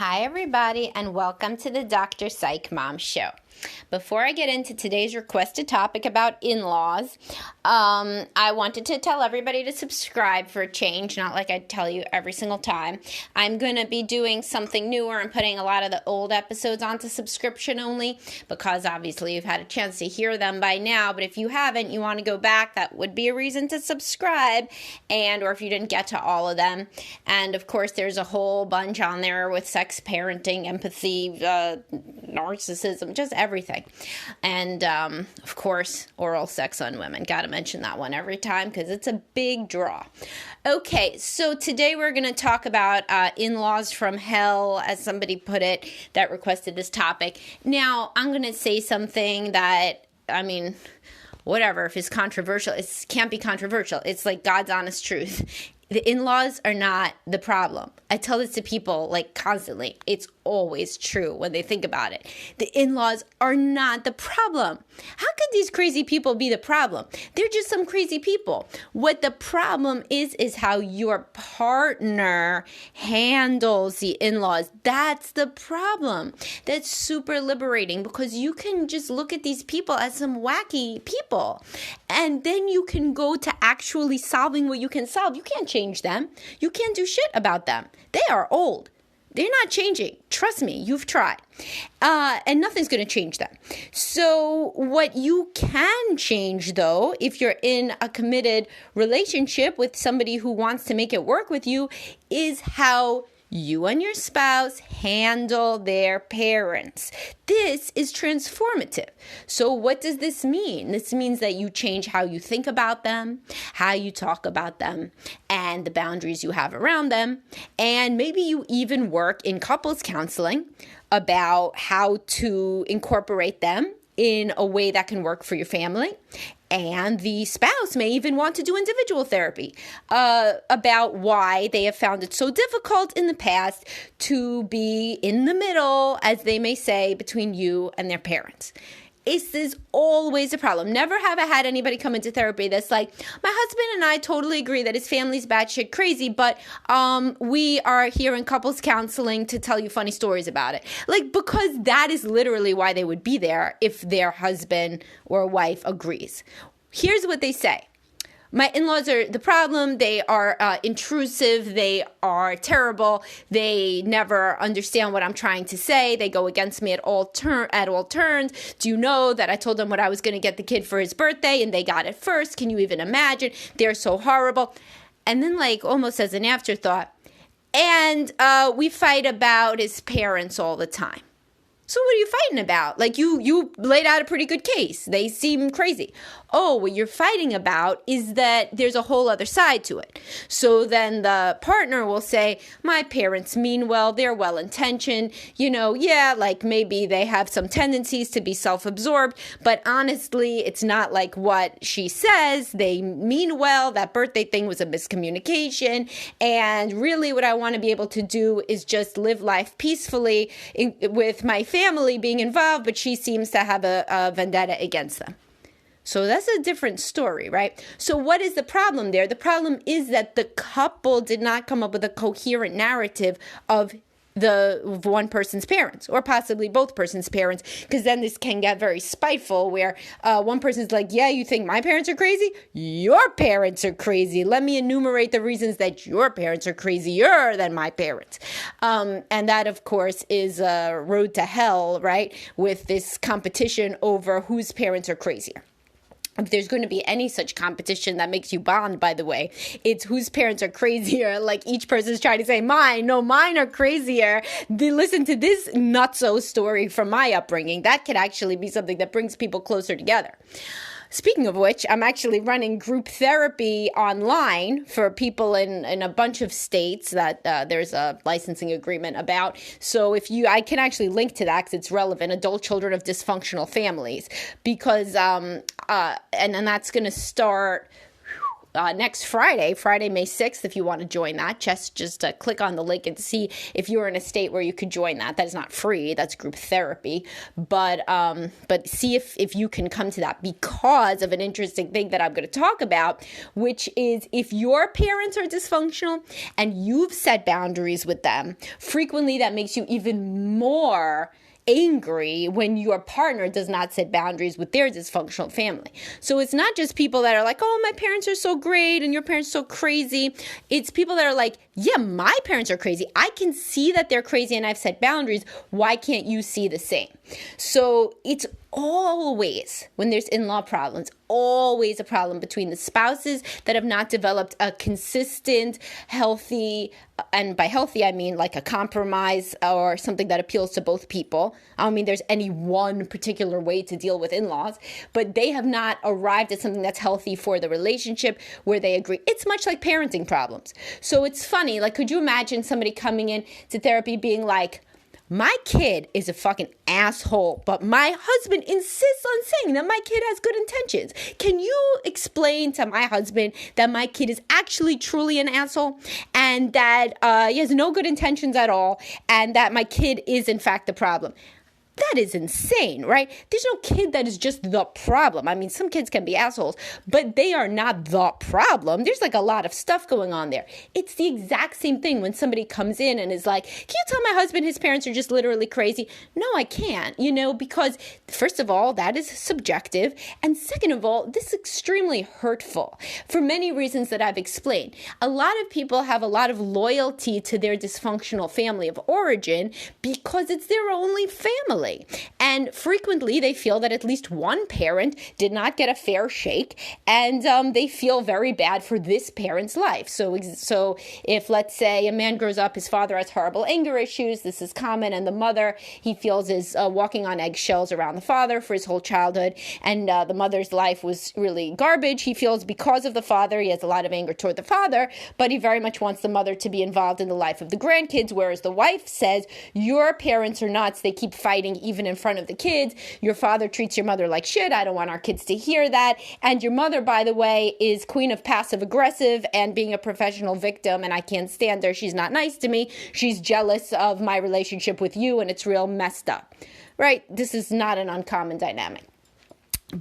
Hi, everybody, and welcome to the Dr. Psych Mom Show. Before I get into today's requested topic about in-laws, I wanted to tell everybody to subscribe for a change, not like I tell you every single time. I'm going to be doing something newer and putting a lot of the old episodes onto subscription only because obviously you've had a chance to hear them by now, but if you haven't, you want to go back, that would be a reason to subscribe, or if you didn't get to all of them. And of course, there's a whole bunch on there with sex, parenting, empathy, narcissism, just everything. And, of course, oral sex on women. Got to mention that one every time because it's a big draw. Okay, so today we're going to talk about in-laws from hell, as somebody put it, that requested this topic. Now, I'm going to say something that, whatever, if it's controversial, it can't be controversial. It's like God's honest truth. The in-laws are not the problem. I tell this to people constantly. It's always true when they think about it. The in-laws are not the problem. How could these crazy people be the problem? They're just some crazy people. What the problem is how your partner handles the in-laws. That's the problem. That's super liberating because you can just look at these people as some wacky people. And then you can go to actually solving what you can solve. You can't change them. You can't do shit about them. They are old. They're not changing. Trust me, you've tried. And nothing's going to change them. So what you can change, though, if you're in a committed relationship with somebody who wants to make it work with you, is how you and your spouse handle their parents. This is transformative. So what does this mean? This means that you change how you think about them, how you talk about them, and the boundaries you have around them. And maybe you even work in couples counseling about how to incorporate them in a way that can work for your family. And the spouse may even want to do individual therapy about why they have found it so difficult in the past to be in the middle, as they may say, between you and their parents. This is always a problem. Never have I had anybody come into therapy that's like, my husband and I totally agree that his family's batshit crazy, but we are here in couples counseling to tell you funny stories about it. Because that is literally why they would be there if their husband or wife agrees. Here's what they say. My in-laws are the problem. They are intrusive. They are terrible. They never understand what I'm trying to say. They go against me at all turns. Do you know that I told them what I was going to get the kid for his birthday and they got it first? Can you even imagine? They're so horrible. And then almost as an afterthought, and we fight about his parents all the time. So what are you fighting about? You laid out a pretty good case. They seem crazy. Oh, what you're fighting about is that there's a whole other side to it. So then the partner will say, my parents mean well, they're well-intentioned, maybe they have some tendencies to be self-absorbed, but honestly, it's not like what she says. They mean well. That birthday thing was a miscommunication. And really what I want to be able to do is just live life peacefully with my family being involved, but she seems to have a vendetta against them. So that's a different story, right? So what is the problem there? The problem is that the couple did not come up with a coherent narrative of one person's parents, or possibly both person's parents, because then this can get very spiteful where one person's like, yeah, you think my parents are crazy? Your parents are crazy. Let me enumerate the reasons that your parents are crazier than my parents. And that, of course, is a road to hell, right? With this competition over whose parents are crazier. If there's going to be any such competition that makes you bond, by the way, it's whose parents are crazier. Each person's trying to say, mine are crazier. Listen to this nutso story from my upbringing. That could actually be something that brings people closer together. Speaking of which, I'm actually running group therapy online for people in a bunch of states that there's a licensing agreement about. So I can actually link to that because it's relevant. Adult children of dysfunctional families, because and that's going to start next Friday, May 6th, if you want to join that. Just click on the link and see if you're in a state where you could join that. That is not free. That's group therapy. But see if you can come to that because of an interesting thing that I'm going to talk about, which is if your parents are dysfunctional and you've set boundaries with them, frequently that makes you even more angry when your partner does not set boundaries with their dysfunctional family. So it's not just people that are like, oh, my parents are so great and your parents are so crazy. It's people that are like, yeah, my parents are crazy. I can see that they're crazy and I've set boundaries. Why can't you see the same? So it's always, when there's in-law problems, always a problem between the spouses that have not developed a consistent, healthy, and by healthy, I mean like a compromise or something that appeals to both people. I don't mean there's any one particular way to deal with in-laws, but they have not arrived at something that's healthy for the relationship where they agree. It's much like parenting problems. So it's funny, like, could you imagine somebody coming in to therapy being like, my kid is a fucking asshole, but my husband insists on saying that my kid has good intentions. Can you explain to my husband that my kid is actually truly an asshole and that he has no good intentions at all and that my kid is in fact the problem? That is insane, right? There's no kid that is just the problem. I mean, some kids can be assholes, but they are not the problem. There's like a lot of stuff going on there. It's the exact same thing when somebody comes in and is like, can you tell my husband his parents are just literally crazy? No, I can't, because first of all, that is subjective. And second of all, this is extremely hurtful for many reasons that I've explained. A lot of people have a lot of loyalty to their dysfunctional family of origin because it's their only family. And frequently they feel that at least one parent did not get a fair shake and they feel very bad for this parent's life. So if, let's say, a man grows up, his father has horrible anger issues, this is common, and the mother, he feels, is walking on eggshells around the father for his whole childhood, and the mother's life was really garbage. He feels because of the father, he has a lot of anger toward the father, but he very much wants the mother to be involved in the life of the grandkids, whereas the wife says, your parents are nuts, they keep fighting even in front of the kids. Your father treats your mother like shit. I don't want our kids to hear that. And your mother, by the way, is queen of passive aggressive and being a professional victim, and I can't stand her. She's not nice to me. She's jealous of my relationship with you, and it's real messed up, right? This is not an uncommon dynamic.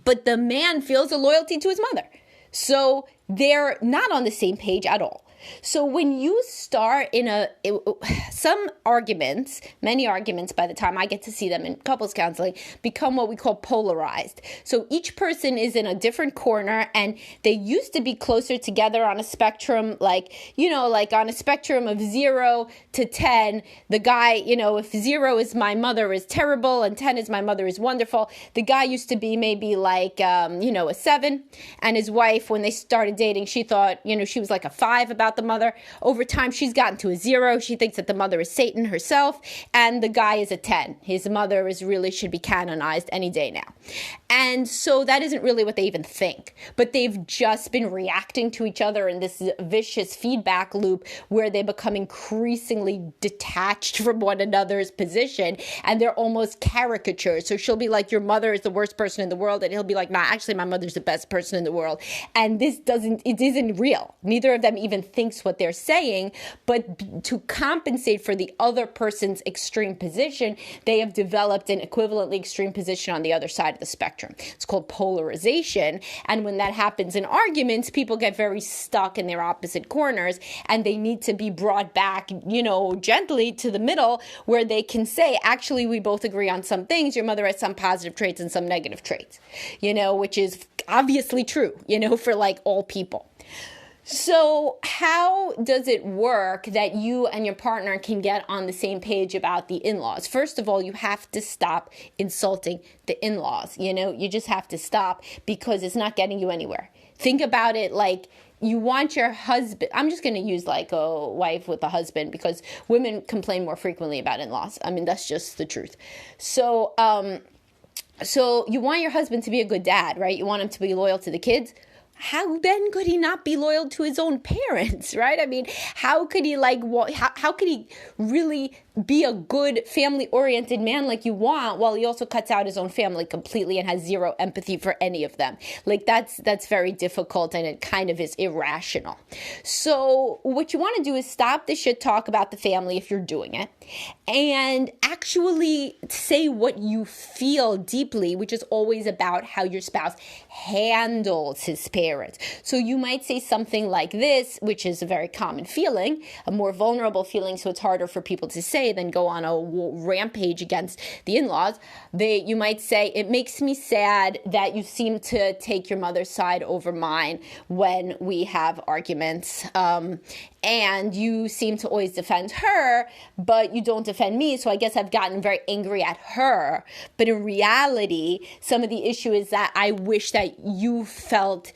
But the man feels a loyalty to his mother. So they're not on the same page at all. So when you start in some arguments, many arguments by the time I get to see them in couples counseling, become what we call polarized. So each person is in a different corner and they used to be closer together on a spectrum, like on a spectrum of 0 to 10, the guy, if 0 is my mother is terrible and 10 is my mother is wonderful, the guy used to be maybe like, a 7, and his wife, when they started dating, she thought, she was like a 5 about the mother. Over time, she's gotten to a 0. She thinks that the mother is Satan herself, and the guy is a 10. His mother should be canonized any day now. And so that isn't really what they even think. But they've just been reacting to each other in this vicious feedback loop where they become increasingly detached from one another's position, and they're almost caricatures. So she'll be like, your mother is the worst person in the world, and he'll be like, nah, actually my mother's the best person in the world. And it isn't real. Neither of them even thinks what they're saying, but to compensate for the other person's extreme position, they have developed an equivalently extreme position on the other side of the spectrum. It's called polarization. And when that happens in arguments, people get very stuck in their opposite corners, and they need to be brought back, gently to the middle where they can say, actually, we both agree on some things. Your mother has some positive traits and some negative traits, which is obviously true, for like all people. So how does it work that you and your partner can get on the same page about the in-laws? First of all, you have to stop insulting the in-laws. You just have to stop because it's not getting you anywhere. Think about it like you want your husband. I'm just going to use like a wife with a husband because women complain more frequently about in-laws. I mean, that's just the truth. So you want your husband to be a good dad, right? You want him to be loyal to the kids. How then could he not be loyal to his own parents, right? I mean, how could he how could he really be a good family-oriented man like you want, while he also cuts out his own family completely and has zero empathy for any of them. Like that's very difficult, and it kind of is irrational. So what you want to do is stop the shit talk about the family if you're doing it, and actually say what you feel deeply, which is always about how your spouse handles his parents. So you might say something like this, which is a very common feeling, a more vulnerable feeling, so it's harder for people to say than go on a rampage against the in-laws. You might say, it makes me sad that you seem to take your mother's side over mine when we have arguments. And you seem to always defend her, but you don't defend me, so I guess I've gotten very angry at her. But in reality, some of the issue is that I wish that you felt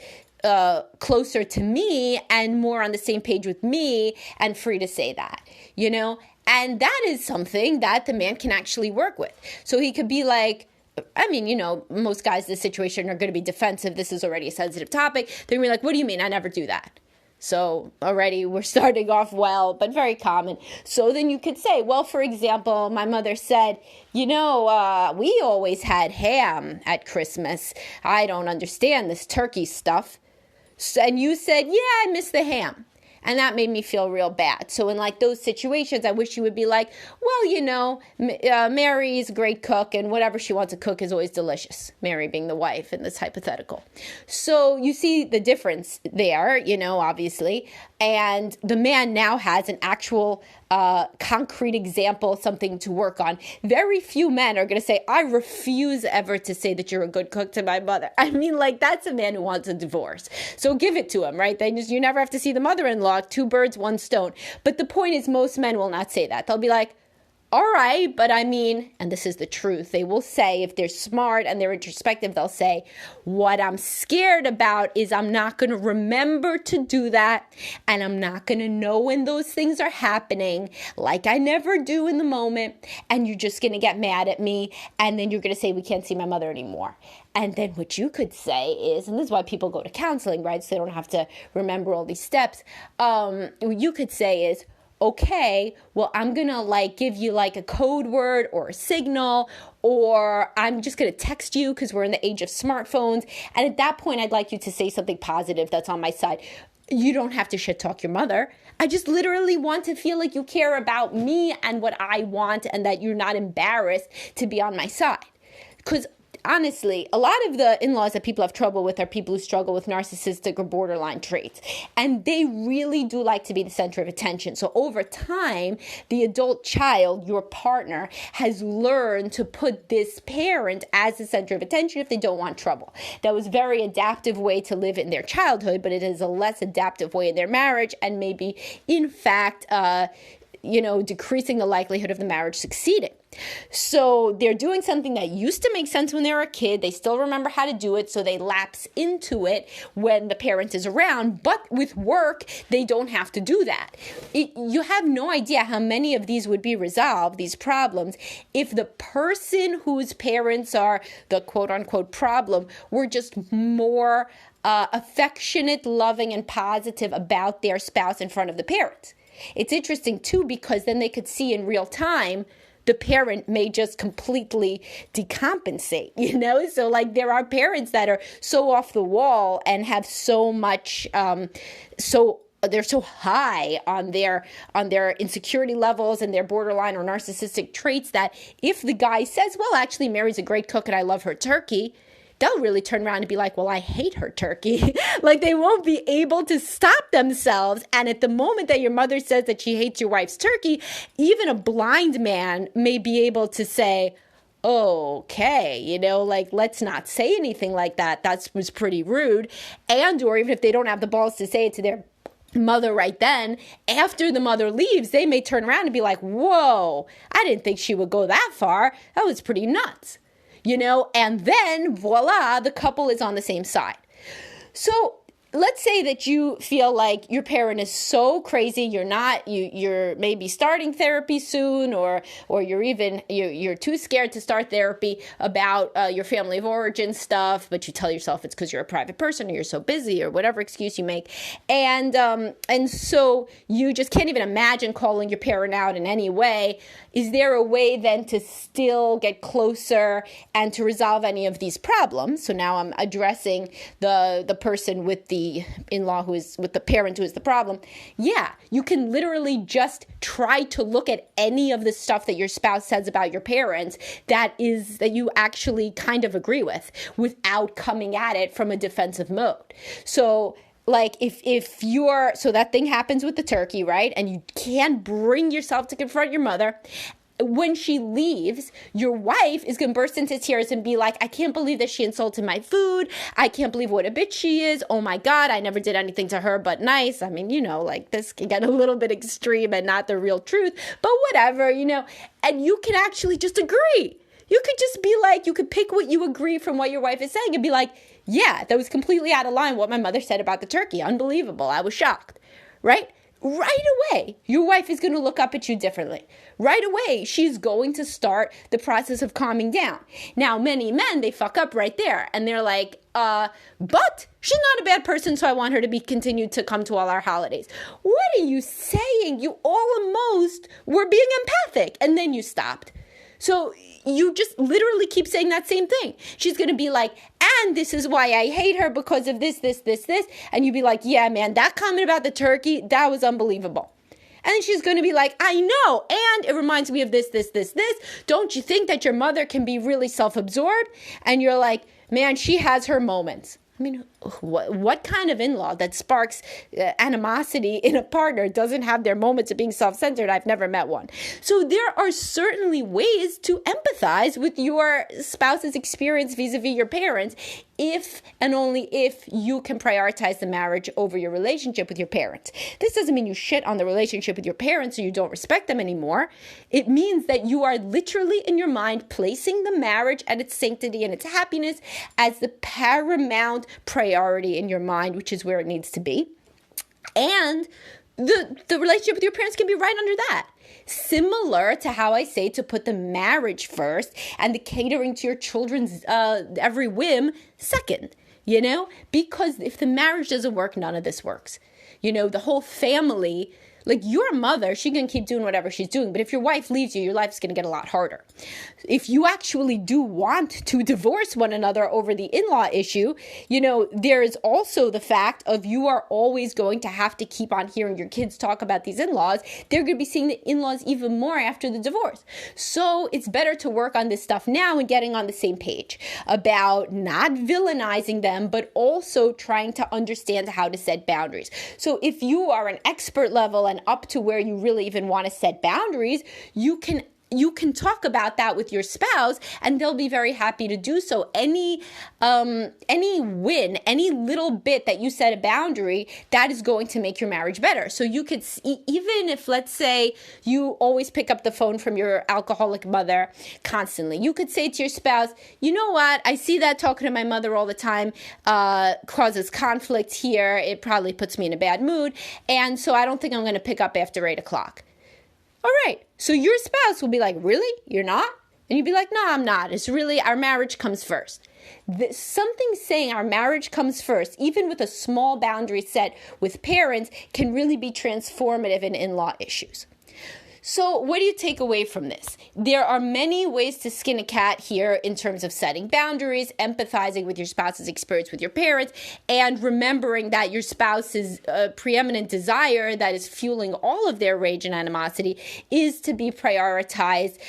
closer to me and more on the same page with me and free to say that, you know? And that is something that the man can actually work with. So he could be like, I mean, you know, most guys in this situation are going to be defensive. This is already a sensitive topic. They're going to be like, what do you mean? I never do that. So already we're starting off well, but very common. So then you could say, well, for example, my mother said, you know, we always had ham at Christmas. I don't understand this turkey stuff. And you said, yeah, I miss the ham. And that made me feel real bad. So in like those situations, I wish you would be like, well, you know, Mary's a great cook and whatever she wants to cook is always delicious. Mary being the wife in this hypothetical. So you see the difference there, you know, obviously. And the man now has an actual concrete example, something to work on. Very few men are going to say, I refuse ever to say that you're a good cook to my mother. I mean, like, that's a man who wants a divorce. So give it to him, right? You never have to see the mother-in-law, 2 birds, 1 stone. But the point is, most men will not say that. They'll be like, all right, but I mean, and this is the truth, they will say, if they're smart and they're introspective, they'll say, what I'm scared about is I'm not going to remember to do that, and I'm not going to know when those things are happening, like I never do in the moment, and you're just going to get mad at me, and then you're going to say, we can't see my mother anymore. And then what you could say is, and this is why people go to counseling, right, so they don't have to remember all these steps, what you could say is, okay, well, I'm going to like give you like a code word or a signal, or I'm just going to text you because we're in the age of smartphones. And at that point, I'd like you to say something positive that's on my side. You don't have to shit talk your mother. I just literally want to feel like you care about me and what I want, and that you're not embarrassed to be on my side. Because honestly, a lot of the in-laws that people have trouble with are people who struggle with narcissistic or borderline traits. And they really do like to be the center of attention. So over time, the adult child, your partner, has learned to put this parent as the center of attention if they don't want trouble. That was a very adaptive way to live in their childhood, but it is a less adaptive way in their marriage, and maybe, in fact, decreasing the likelihood of the marriage succeeding. So they're doing something that used to make sense when they were a kid. They still remember how to do it, so they lapse into it when the parent is around. But with work, they don't have to do that. You have no idea how many of these would be resolved, these problems, if the person whose parents are the quote-unquote problem were just more affectionate, loving, and positive about their spouse in front of the parents. It's interesting, too, because then they could see in real time the parent may just completely decompensate, you know? So, like, there are parents that are so off the wall and have so much, they're so high on their insecurity levels and their borderline or narcissistic traits that if the guy says, well, actually, Mary's a great cook and I love her turkey, they'll really turn around and be like, well, I hate her turkey. Like, they won't be able to stop themselves. And at the moment that your mother says that she hates your wife's turkey, even a blind man may be able to say, okay, let's not say anything like that. That was pretty rude. Or even if they don't have the balls to say it to their mother right then, after the mother leaves, they may turn around and be like, whoa, I didn't think she would go that far. That was pretty nuts. And then voila, the couple is on the same side. So let's say that you feel like your parent is so crazy, you're maybe starting therapy soon, or you're too scared to start therapy about your family of origin stuff, but you tell yourself it's because you're a private person or you're so busy or whatever excuse you make, and so you just can't even imagine calling your parent out in any way. Is there a way then to still get closer and to resolve any of these problems? So now I'm addressing the person with the in-law who is with the parent who is the problem. Yeah, you can literally just try to look at any of the stuff that your spouse says about your parents that you actually kind of agree with without coming at it from a defensive mode. So like so that thing happens with the turkey, right? And you can't bring yourself to confront your mother. When she leaves, your wife is going to burst into tears and be like, I can't believe that she insulted my food. I can't believe what a bitch she is. Oh my God, I never did anything to her but nice. I mean, like this can get a little bit extreme and not the real truth, but whatever, and you can actually just agree. You could just be like, you could pick what you agree from what your wife is saying and be like, yeah, that was completely out of line what my mother said about the turkey. Unbelievable. I was shocked, right? Right away, your wife is going to look up at you differently. Right away, she's going to start the process of calming down. Now, many men, they fuck up right there. And they're like, but she's not a bad person, so I want her to be continued to come to all our holidays. What are you saying? You almost were being empathic, and then you stopped. So you just literally keep saying that same thing. She's going to be like, and this is why I hate her because of this. And you'd be like, yeah, man, that comment about the turkey, that was unbelievable. And then she's going to be like, I know. And it reminds me of this. Don't you think that your mother can be really self-absorbed? And you're like, man, she has her moments. I mean, what kind of in-law that sparks animosity in a partner doesn't have their moments of being self-centered? I've never met one. So there are certainly ways to empathize with your spouse's experience vis-a-vis your parents if and only if you can prioritize the marriage over your relationship with your parents. This doesn't mean you shit on the relationship with your parents or you don't respect them anymore. It means that you are literally in your mind placing the marriage and its sanctity and its happiness as the paramount priority in your mind, which is where it needs to be. And the relationship with your parents can be right under that. Similar to how I say to put the marriage first and the catering to your children's every whim second, because if the marriage doesn't work, none of this works. The whole family, like your mother, she can keep doing whatever she's doing. But if your wife leaves you, your life's going to get a lot harder. If you actually do want to divorce one another over the in-law issue, there is also the fact of you are always going to have to keep on hearing your kids talk about these in-laws. They're going to be seeing the in-laws even more after the divorce. So it's better to work on this stuff now and getting on the same page about not villainizing them, but also trying to understand how to set boundaries. So if you are an expert level and up to where you really even want to set boundaries, you can talk about that with your spouse and they'll be very happy to do so. Any win, any little bit that you set a boundary, that is going to make your marriage better. So you could, even if, let's say, you always pick up the phone from your alcoholic mother constantly, you could say to your spouse, you know what, I see that talking to my mother all the time causes conflict here. It probably puts me in a bad mood. And so I don't think I'm going to pick up after 8 o'clock. All right. So your spouse will be like, really? You're not? And you'd be like, no, I'm not. It's really our marriage comes first. Something saying our marriage comes first, even with a small boundary set with parents, can really be transformative in in-law issues. So what do you take away from this? There are many ways to skin a cat here in terms of setting boundaries, empathizing with your spouse's experience with your parents, and remembering that your spouse's preeminent desire that is fueling all of their rage and animosity is to be prioritized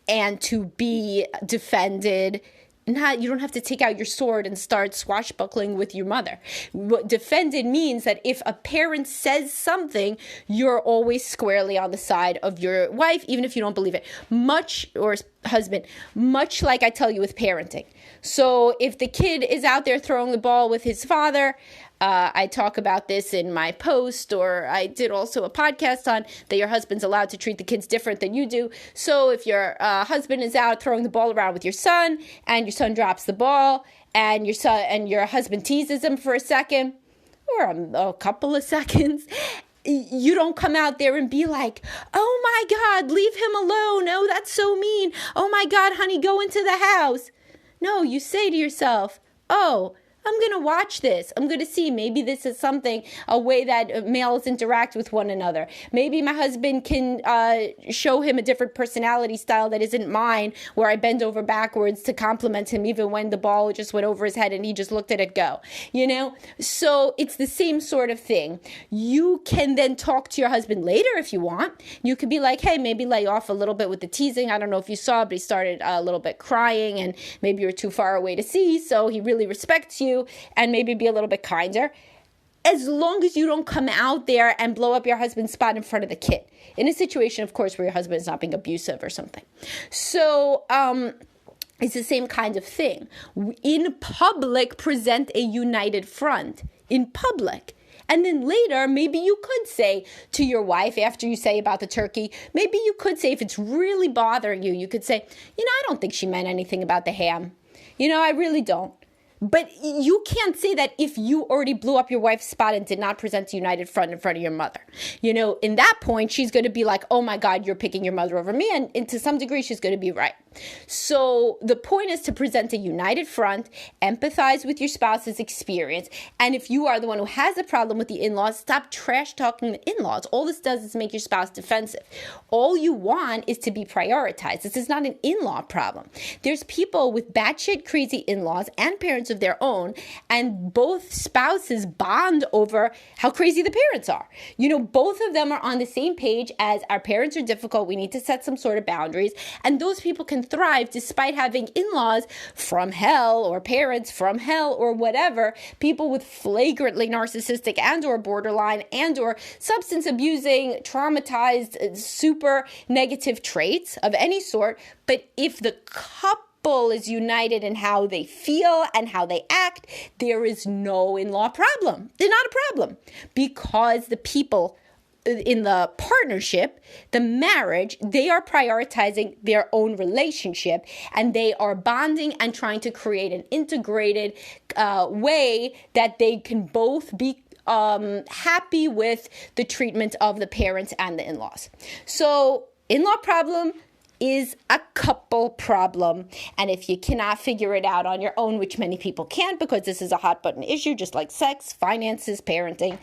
and to be defended. You don't have to take out your sword and start swashbuckling with your mother. What defended means that if a parent says something, you're always squarely on the side of your wife, even if you don't believe it. Or husband, much like I tell you with parenting. So if the kid is out there throwing the ball with his father, I talk about this in my post, or I did also a podcast on that your husband's allowed to treat the kids different than you do. So if your husband is out throwing the ball around with your son and your son drops the ball and your husband teases him for a second, or a couple of seconds, you don't come out there and be like, oh my God, leave him alone. Oh, that's so mean. Oh my God, honey, go into the house. No, you say to yourself, oh, I'm going to watch this. I'm going to see. Maybe this is a way that males interact with one another. Maybe my husband can show him a different personality style that isn't mine, where I bend over backwards to compliment him even when the ball just went over his head and he just looked at it go. So it's the same sort of thing. You can then talk to your husband later if you want. You could be like, hey, maybe lay off a little bit with the teasing. I don't know if you saw, but he started a little bit crying, and maybe you're too far away to see, so he really respects you. And maybe be a little bit kinder, as long as you don't come out there and blow up your husband's spot in front of the kid, in a situation, of course, where your husband is not being abusive or something. So it's the same kind of thing. In public, present a united front in public. And then later, maybe you could say to your wife, after you say about the turkey, maybe you could say, if it's really bothering you, you could say, I don't think she meant anything about the ham. I really don't. But you can't say that if you already blew up your wife's spot and did not present a united front in front of your mother. In that point, she's going to be like, oh my God, you're picking your mother over me. And to some degree, she's going to be right. So the point is to present a united front, empathize with your spouse's experience. And if you are the one who has a problem with the in-laws, stop trash talking the in-laws. All this does is make your spouse defensive. All you want is to be prioritized. This is not an in-law problem. There's people with batshit crazy in-laws and parents of their own, and both spouses bond over how crazy the parents are. Both of them are on the same page as our parents are difficult. We need to set some sort of boundaries. And those people can thrive despite having in-laws from hell, or parents from hell, or whatever, people with flagrantly narcissistic and or borderline and or substance abusing, traumatized, super negative traits of any sort. But if the couple is united in how they feel and how they act, there is no in-law problem. They're not a problem, because the people in the partnership, the marriage, they are prioritizing their own relationship, and they are bonding and trying to create an integrated way that they can both be happy with the treatment of the parents and the in-laws. So in-law problem is a couple problem. And if you cannot figure it out on your own, which many people can't, because this is a hot button issue, just like sex, finances, parenting,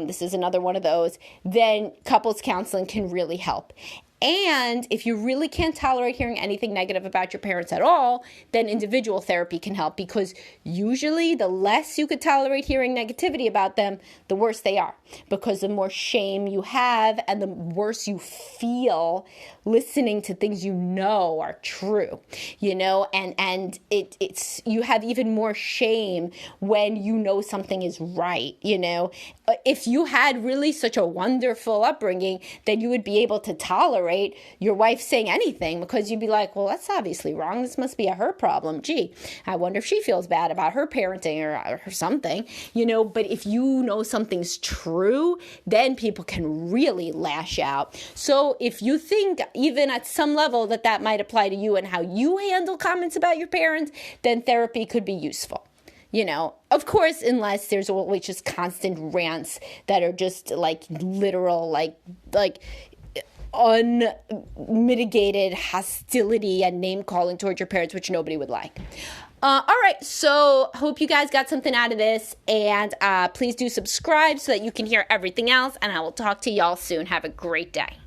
this is another one of those, then couples counseling can really help. And if you really can't tolerate hearing anything negative about your parents at all, then individual therapy can help, because usually the less you could tolerate hearing negativity about them, the worse they are, because the more shame you have and the worse you feel listening to things are true, and it's you have even more shame when something is right. If you had really such a wonderful upbringing, then you would be able to tolerate your wife saying anything, because you'd be like, well, that's obviously wrong. This must be a her problem. Gee, I wonder if she feels bad about her parenting or something, but if something's true, then people can really lash out. So if you think even at some level that might apply to you and how you handle comments about your parents, then therapy could be useful. Of course, unless there's always just constant rants that are just like literal, like unmitigated hostility and name calling towards your parents, which nobody would like. All right, so hope you guys got something out of this, and please do subscribe so that you can hear everything else, and I will talk to y'all soon. Have a great day.